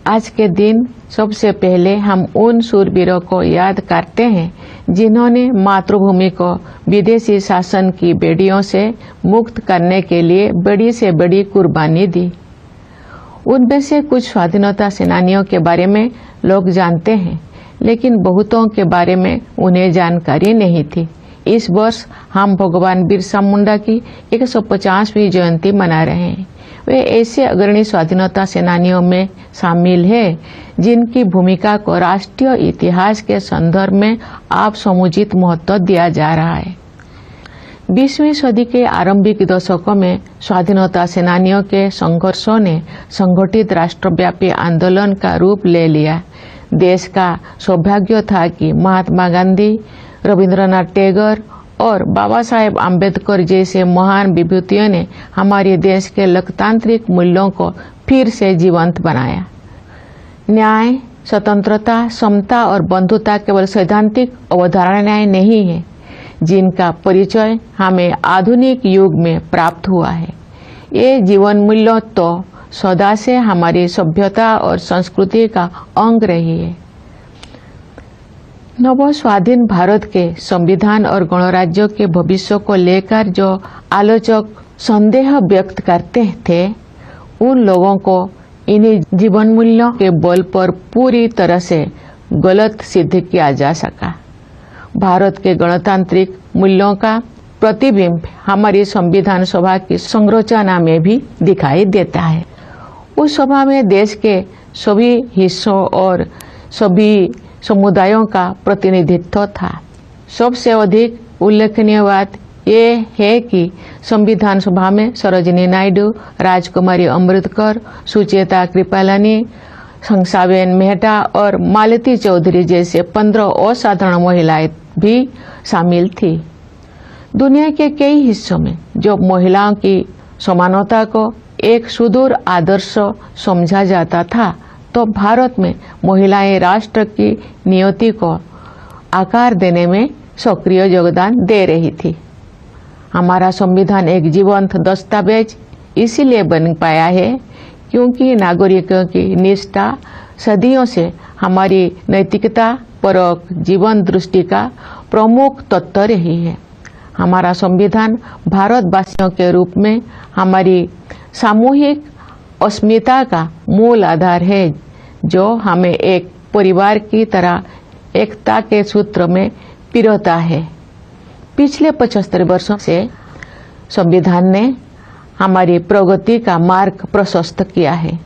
आज के दिन सबसे पहले हम उन शूरवीरों को याद करते हैं जिन्होंने मातृभूमि को विदेशी शासन की बेड़ियों से मुक्त करने के लिए बड़ी से बड़ी कुर्बानी दी। उनमें से कुछ स्वाधीनता सेनानियों के बारे में लोग जानते हैं, लेकिन बहुतों के बारे में उन्हें जानकारी नहीं थी। इस वर्ष हम भगवान बिरसा मुंडा की 150वीं जयंती मना रहे हैं। वे ऐसे अग्रणी स्वाधीनता सेनानियों में शामिल हैं जिनकी भूमिका को राष्ट्रीय इतिहास के संदर्भ में आप समुचित महत्व दिया जा रहा है। 20वीं सदी के आरंभिक दशकों में स्वाधीनता सेनानियों के संघर्षों ने संगठित राष्ट्रव्यापी आंदोलन का रूप ले लिया। देश का सौभाग्य था कि महात्मा गांधी, रविंद्रनाथ टैगोर और बाबा साहेब आम्बेडकर जैसे महान विभूतियों ने हमारे देश के लोकतांत्रिक मूल्यों को फिर से जीवंत बनाया। न्याय, स्वतंत्रता, समता और बंधुता केवल सैद्धांतिक अवधारणाएं नहीं है, जिनका परिचय हमें आधुनिक युग में प्राप्त हुआ है। ये जीवन मूल्यों तो सदा से हमारी सभ्यता और संस्कृति का अंग रही है। नव स्वाधीन भारत के संविधान और गणराज्य के भविष्य को लेकर जो आलोचक संदेह व्यक्त करते थे, उन लोगों को इन्हीं जीवन मूल्यों के बल पर पूरी तरह से गलत सिद्ध किया जा सका। भारत के गणतांत्रिक मूल्यों का प्रतिबिंब हमारी संविधान सभा की संरचना में भी दिखाई देता है। उस सभा में देश के सभी हिस्सों और सभी समुदायों का प्रतिनिधित्व था। सबसे अधिक उल्लेखनीय बात ये है कि संविधान सभा में सरोजिनी नायडू, राजकुमारी अमृतकर, सुचेता कृपलानी, हंसाबेन मेहता और मालती चौधरी जैसे 15 असाधारण महिलाएं भी शामिल थी। दुनिया के कई हिस्सों में जो महिलाओं की समानता को एक सुदूर आदर्श समझा जाता था, तो भारत में महिलाएं राष्ट्र की नियति को आकार देने में सक्रिय योगदान दे रही थी। हमारा संविधान एक जीवंत दस्तावेज इसीलिए बन पाया है क्योंकि नागरिकों की निष्ठा सदियों से हमारी नैतिकता परक जीवन दृष्टि का प्रमुख तत्व रही है। हमारा संविधान भारतवासियों के रूप में हमारी सामूहिक अस्मिता का मूल आधार है, जो हमें एक परिवार की तरह एकता के सूत्र में पिरोता है। पिछले 75 वर्षों से संविधान ने हमारी प्रगति का मार्ग प्रशस्त किया है।